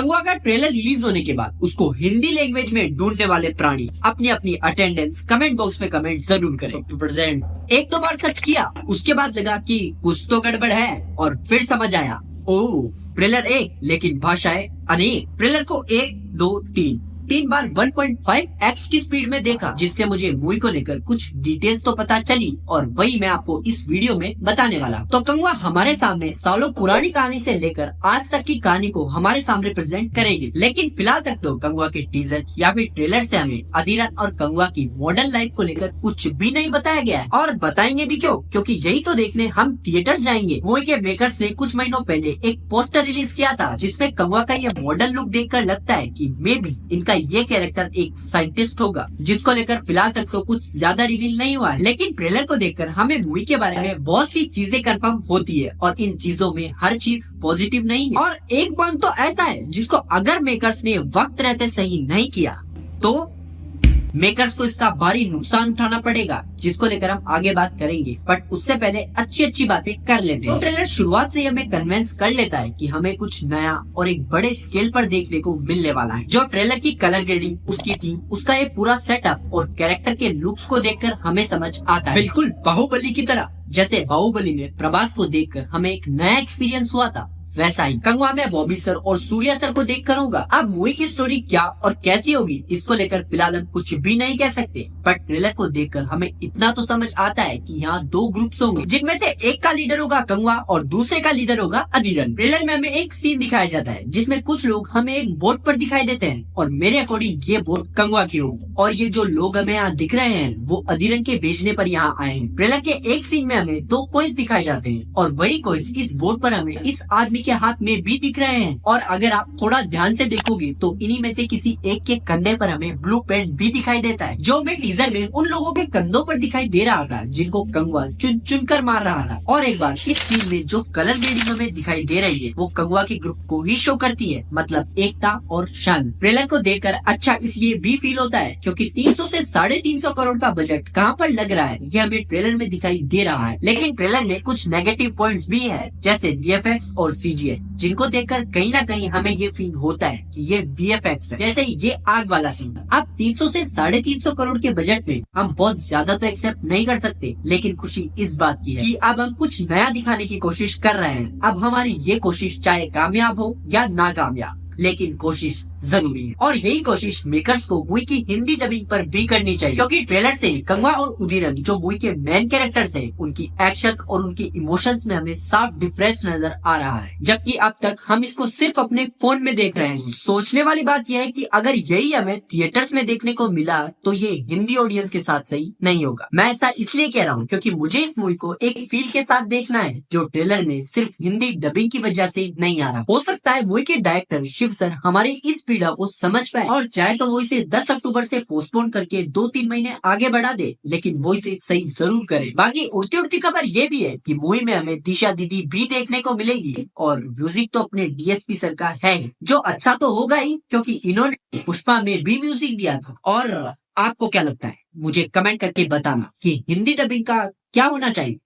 कंगवा का trailer release होने के बाद उसको हिंदी लैंग्वेज में ढूंढने वाले प्राणी अपनी अपनी अटेंडेंस कमेंट बॉक्स में कमेंट जरूर करें। टू प्रेजेंट एक दो बार सर्च किया, उसके बाद लगा कि कुछ तो गड़बड़ है और फिर समझ आया, ओह ट्रेलर एक लेकिन भाषाएं अनेक। ट्रेलर को 1 2 3 बार 1.5x की स्पीड में देखा, जिससे मुझे मूवी को लेकर कुछ डिटेल्स तो पता चली और वही मैं आपको इस वीडियो में बताने वाला। तो कंगवा हमारे सामने सालों पुरानी कहानी से लेकर आज तक की कहानी को हमारे सामने प्रेजेंट करेगी। लेकिन फिलहाल तक तो कंगवा के टीजर या फिर ट्रेलर से हमें अधिरन और कंगवा की मॉडर्न लाइफ को लेकर कुछ भी नहीं बताया गया है, और बताएंगे भी क्यों, क्योंकि यही तो देखने हम थिएटर जाएंगे। मूवी के मेकर्स ने कुछ महीनों पहले एक पोस्टर रिलीज किया था, जिसमें कंगवा का ये मॉडर्न लुक देखकर लगता है कि मे भी इनका ये कैरेक्टर एक साइंटिस्ट होगा, जिसको लेकर फिलहाल तक तो कुछ ज्यादा रिवील नहीं हुआ है। लेकिन ट्रेलर को देखकर हमें मूवी के बारे में बहुत सी चीजें कंफर्म होती है, और इन चीजों में हर चीज पॉजिटिव नहीं है। और एक पॉइंट तो ऐसा है जिसको अगर मेकर्स ने वक्त रहते सही नहीं किया तो मेकर्स को इसका भारी नुकसान उठाना पड़ेगा, जिसको लेकर हम आगे बात करेंगे। बट उससे पहले अच्छी बातें कर लेते हैं। तो ट्रेलर शुरुआत से हमें कन्विंस कर लेता है कि हमें कुछ नया और एक बड़े स्केल पर देखने को मिलने वाला है। जो ट्रेलर की कलर ग्रेडिंग, उसकी थीम, उसका ये पूरा सेटअप और कैरेक्टर के लुक्स को देखकर हमें समझ आता है, बिल्कुल बाहुबली की तरह। जैसे बाहुबली में प्रभास को देखकर हमें एक नया एक्सपीरियंस हुआ था, वैसा ही कंगवा में बॉबी सर और सूर्या सर को देखकर होगा। अब मूवी की स्टोरी क्या और कैसी होगी, इसको लेकर फिलहाल हम कुछ भी नहीं कह सकते, पर ट्रेलर को देखकर हमें इतना तो समझ आता है कि यहाँ 2 ग्रुप्स होंगे, जिनमें से एक का लीडर होगा कंगवा और दूसरे का लीडर होगा अधिरन। ट्रेलर में हमें एक सीन दिखाया जाता है जिसमें कुछ लोग हमें एक बोट पर दिखाई देते हैं, और मेरे अकॉर्डिंग ये बोट कंगवा की होगी, और ये जो लोग हमें यहाँ दिख रहे हैं वो अधिरन के भेजने पर यहाँ आए हैं। ट्रेलर के एक सीन में हमें 2 कोइंस दिखाए जाते हैं, और वही कोइंस इस बोट पर हमें इस आदमी के हाथ में भी दिख रहे हैं। और अगर आप थोड़ा ध्यान से देखोगे तो इन्हीं में से किसी एक के कंधे पर हमें ब्लू पेंट भी दिखाई देता है, जो हमें टीजर में उन लोगों के कंधों पर दिखाई दे रहा था जिनको कंगवा चुन चुन कर मार रहा था। और एक बात, इस सीन में जो कलर ग्रेडिंग हमें दिखाई दे रही है वो कंगवा के ग्रुप को ही शो करती है, मतलब एकता और शान। ट्रेलर को देखकर अच्छा इसलिए भी फील होता है क्योंकि 300 से 350 करोड़ का बजट कहाँ पर लग रहा है ये हमें ट्रेलर में दिखाई दे रहा है। लेकिन ट्रेलर में कुछ नेगेटिव पॉइंट्स भी है, जैसे VFX और CGI, जिनको देखकर कहीं ना कहीं हमें ये फील होता है कि ये VFX है। जैसे ये आग वाला सीन, अब 300 से 350 करोड़ के बजट में हम बहुत ज्यादा तो एक्सेप्ट नहीं कर सकते, लेकिन खुशी इस बात की है कि अब हम कुछ नया दिखाने की कोशिश कर रहे हैं। अब हमारी ये कोशिश चाहे कामयाब हो या नाकामयाब, लेकिन कोशिश जरूरी है, और यही कोशिश मेकर्स को मूवी की हिंदी डबिंग पर भी करनी चाहिए, क्योंकि ट्रेलर से कंगवा और उदिरन जो मूवी के मेन कैरेक्टर्स हैं, उनकी एक्शन और उनकी इमोशंस में हमें साफ डिफरेंस नजर आ रहा है, जबकि अब तक हम इसको सिर्फ अपने फोन में देख रहे हैं। सोचने वाली बात यह है कि अगर यही हमें थिएटर्स में देखने को मिला तो ये हिंदी ऑडियंस के साथ सही नहीं होगा। मैं ऐसा इसलिए कह रहा हूँ क्योंकि मुझे इस मूवी को एक फील के साथ देखना है, जो ट्रेलर में सिर्फ हिंदी डबिंग की वजह से नहीं आ रहा। हो सकता है मूवी के डायरेक्टर शिव सर हमारी इस पीड़ा को समझ पाए और चाहे तो वो इसे 10 अक्टूबर से पोस्टपोन करके 2-3 महीने आगे बढ़ा दे, लेकिन वो इसे सही जरूर करे। बाकी उड़ती उड़ती खबर ये भी है कि मूवी में हमें दिशा दीदी भी देखने को मिलेगी, और म्यूजिक तो अपने DSP सर का है, जो अच्छा तो होगा ही क्योंकि इन्होंने पुष्पा में भी म्यूजिक दिया था। और आपको क्या लगता है, मुझे कमेंट करके बताना कि हिंदी डबिंग का क्या होना चाहिए।